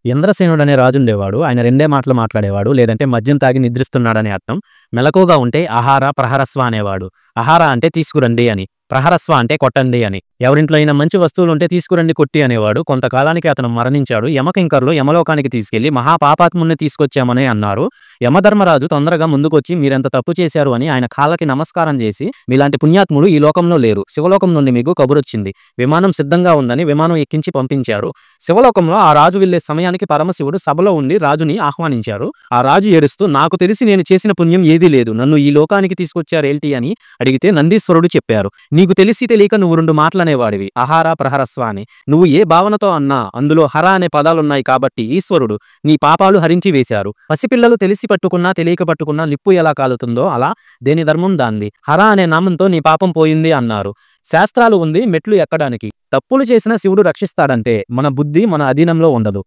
ఇంద్రసేనుడనే రాజుండేవాడు. ఆయన రెండే మాటలు మాట్లాడేవాడు. లేదంటే మద్యం తాగి నిద్రిస్తున్నాడని అర్థం. మెలకువగా ఉంటే ఆహార ప్రహరస్వ అనేవాడు. ఆహార అంటే తీసుకురండి అని, ప్రహరస్వ అంటే కొట్టండి అని. ఎవరింట్లో అయినా మంచి వస్తువులుంటే తీసుకురండి కొట్టి అనేవాడు. కొంతకాలానికి అతను మరణించాడు. యమకింకరులు యమలోకానికి తీసుకెళ్లి మహాపాపాత్ముణ్ణి తీసుకొచ్చామని అన్నారు. యమధర్మరాజు తొందరగా ముందుకొచ్చి మీరెంత తప్పు చేశారు అని ఆయన కాళ్ళకి నమస్కారం చేసి, మీలాంటి పుణ్యాత్ముడు ఈ లోకంలో లేరు. శివలోకం నుండి మీకు కబురొచ్చింది. విమానం సిద్ధంగా ఉందని విమానం ఎక్కించి పంపించారు. శివలోకంలో ఆ రాజు వెళ్లే సమయానికి పరమశివుడు సభలో ఉండి రాజుని ఆహ్వానించారు. ఆ రాజు ఏడుస్తూ నాకు తెలిసి నేను చేసిన పుణ్యం ఏదీ లేదు, నన్ను ఈ లోకానికి తీసుకొచ్చారేంటి అని అడిగితే నందీశ్వరుడు చెప్పారు. నీకు తెలిసి తెలియక నువ్వు రెండు మాటలనేవాడివి, ఆహార ప్రహరస్వ అని. నువ్వు ఏ భావనతో అన్నా అందులో హర అనే పదాలున్నాయి కాబట్టి ఈశ్వరుడు నీ పాపాలు హరించి వేశారు. పసిపిల్లలు తెలిసి పట్టుకున్నా తెలియక పట్టుకున్నా లిప్పు ఎలా కాలుతుందో అలా దేని ధర్మం దాంది. హర అనే నామంతో నీ పాపం పోయింది అన్నారు. శాస్త్రాలు ఉంది మెట్లు ఎక్కడానికి. తప్పులు చేసిన శివుడు రక్షిస్తాడంటే మన బుద్ధి మన అధీనంలో ఉండదు.